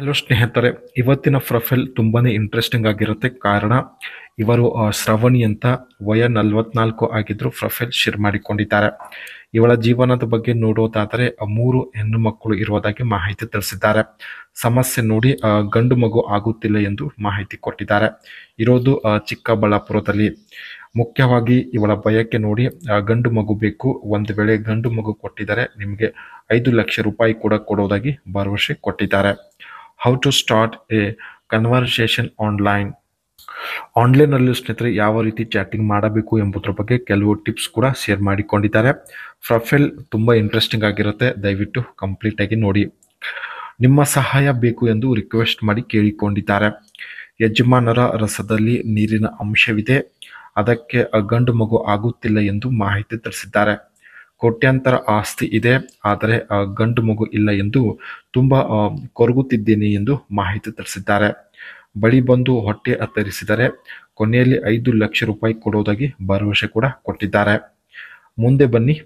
Hello ಸ್ನೇಹಿತರೆ, ಇವತ್ತಿನ profile ತುಂಬಾನೇ ಇಂಟ್ರೆಸ್ಟಿಂಗ್ ಆಗಿರುತ್ತೆ. ಕಾರಣ ಇವರು ಶ್ರವಣಿ ಅಂತ ವಯ 44 ಆಗಿದ್ರು ಪ್ರೊಫೈಲ್ ಶೇರ್ ಮಾಡಿಕೊಂಡಿದ್ದಾರೆ. ಇವಳ ಜೀವನದ ಬಗ್ಗೆ ನೋಡೋದಾದರೆ 3 ಹೆಣ್ಣು ಮಕ್ಕಳು ಇರುವುದಾಗಿ ಮಾಹಿತಿ ತಿಳಿಸಿದ್ದಾರೆ. ಸಮಸ್ಯೆ ನೋಡಿ ಗಂಡು ಮಗು ಆಗುತ್ತಿಲ್ಲ ಎಂದು ಮಾಹಿತಿ ಕೊಟ್ಟಿದ್ದಾರೆ. ಇರೋದು ಚಿಕ್ಕಬಳ್ಳಾಪುರದಲ್ಲಿ. ಮುಖ್ಯವಾಗಿ ಇವಳ ಬಯಕೆ ನೋಡಿ ಗಂಡು ಮಗು ಬೇಕು. ಒಂದು ವೇಳೆ ಗಂಡು ಮಗು ಕೊಟ್ಟಿದ್ದಾರೆ ನಿಮಗೆ 5 ಲಕ್ಷ ರೂಪಾಯಿ ಕೂಡ ಕೊಡೋದಾಗಿ ಭರವಸೆ ಕೊಟ್ಟಿದ್ದಾರೆ. How to start a conversation ಆನ್ಲೈನಲ್ಲಿ ಸ್ನೇಹಿತರೆ ಯಾವ ರೀತಿ ಚಾಟಿಂಗ್ ಮಾಡಬೇಕು ಎಂಬುದರ ಬಗ್ಗೆ ಕೆಲವು ಟಿಪ್ಸ್ ಕೂಡ ಶೇರ್ ಮಾಡಿಕೊಂಡಿದ್ದಾರೆ. ಪ್ರೊಫೈಲ್ ತುಂಬ ಇಂಟ್ರೆಸ್ಟಿಂಗ್ ಆಗಿರುತ್ತೆ, ದಯವಿಟ್ಟು ಕಂಪ್ಲೀಟ್ ಆಗಿ ನೋಡಿ. ನಿಮ್ಮ ಸಹಾಯ ಬೇಕು ಎಂದು ರಿಕ್ವೆಸ್ಟ್ ಮಾಡಿ ಕೇಳಿಕೊಂಡಿದ್ದಾರೆ. ಯಜಮಾನರ ರಸದಲ್ಲಿ ನೀರಿನ ಅಂಶವಿದೆ, ಅದಕ್ಕೆ ಗಂಡು ಮಗು ಆಗುತ್ತಿಲ್ಲ ಎಂದು ಮಾಹಿತಿ ತಿಳಿಸಿದ್ದಾರೆ. ಕೋಟ್ಯಾಂತರ ಆಸ್ತಿ ಇದೆ, ಆದರೆ ಗಂಡು ಮಗು ಇಲ್ಲ ಎಂದು ತುಂಬ ಕೊರಗುತ್ತಿದ್ದೇನೆ ಎಂದು ಮಾಹಿತಿ ತಿಳಿಸಿದ್ದಾರೆ. ಬಳಿ ಬಂದು ಹೊಟ್ಟೆ ಅತ್ತರಿಸಿದರೆ ಕೊನೆಯಲ್ಲಿ 5 ಲಕ್ಷ ರೂಪಾಯಿ ಕೊಡೋದಾಗಿ ಭರವಸೆ ಕೂಡ ಕೊಟ್ಟಿದ್ದಾರೆ. ಮುಂದೆ ಬನ್ನಿ.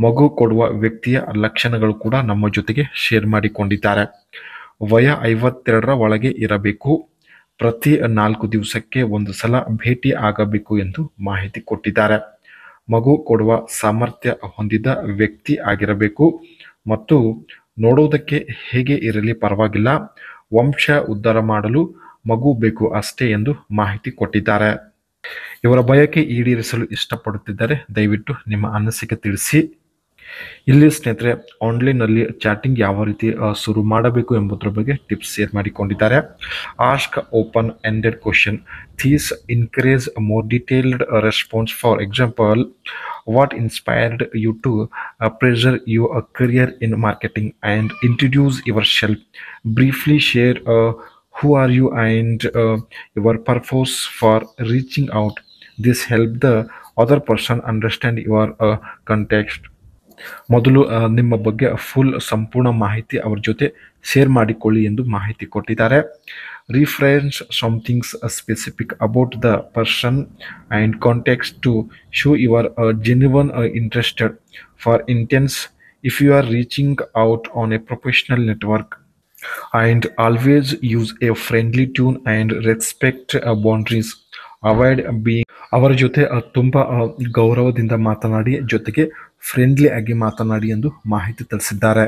ಮಗು ಕೊಡುವ ವ್ಯಕ್ತಿಯ ಲಕ್ಷಣಗಳು ಕೂಡ ನಮ್ಮ ಜೊತೆಗೆ ಶೇರ್ ಮಾಡಿಕೊಂಡಿದ್ದಾರೆ. ವಯ 52ರ ಒಳಗೆ ಇರಬೇಕು. ಪ್ರತಿ 4 ದಿವಸಕ್ಕೆ ಒಂದು ಸಲ ಭೇಟಿ ಆಗಬೇಕು ಎಂದು ಮಾಹಿತಿ ಕೊಟ್ಟಿದ್ದಾರೆ. ಮಗು ಕೊಡುವ ಸಾಮರ್ಥ್ಯ ಹೊಂದಿದ ವ್ಯಕ್ತಿ ಆಗಿರಬೇಕು ಮತ್ತು ನೋಡೋದಕ್ಕೆ ಹೇಗೆ ಇರಲಿ ಪರವಾಗಿಲ್ಲ, ವಂಶ ಉದ್ಧಾರ ಮಾಡಲು ಮಗು ಬೇಕು ಅಷ್ಟೇ ಎಂದು ಮಾಹಿತಿ ಕೊಟ್ಟಿದ್ದಾರೆ. ಇವರ ಬಯಕೆ ಈಡೇರಿಸಲು ಇಷ್ಟಪಡುತ್ತಿದ್ದರೆ ದಯವಿಟ್ಟು ನಿಮ್ಮ ಅನಿಸಿಕೆ ತಿಳಿಸಿ. ಇಲ್ಲಿ ಸ್ನೇಹಿತರೆ ಆನ್ಲೈನಲ್ಲಿ ಚಾಟಿಂಗ್ ಯಾವ ರೀತಿ ಶುರು ಮಾಡಬೇಕು ಎಂಬುದರ ಬಗ್ಗೆ ಟಿಪ್ಸ್ ಶೇರ್ ಮಾಡಿಕೊಂಡಿದ್ದಾರೆ. Ask open ended question. These encourage more detailed response. For example, what inspired you to pursue your career in marketing, and introduce yourself. Briefly share who are you and your purpose for reaching out. This help the other person understand your context. ಮೊದಲು ನಿಮ್ಮ ಬಗ್ಗೆ ಸಂಪೂರ್ಣ ಮಾಹಿತಿ ಅವರ ಜೊತೆ share ಮಾಡಿಕೊಳ್ಳಿ ಎಂದು ಮಾಹಿತಿ ಕೊಟ್ಟಿದ್ದಾರೆ. Reference somethings specific about the person and context to show your genuine interested. For instance, if you are reaching out on a professional network, and always use a friendly tone and respect boundaries. Avoid being. ಅವರ ಜೊತೆ ತುಂಬ ಗೌರವದಿಂದ ಮಾತನಾಡಿ, ಜೊತೆಗೆ friendly ಆಗಿ ಮಾತನಾಡಿ ಎಂದು ಮಾಹಿತಿ ತಿಳಿಸಿದ್ದಾರೆ.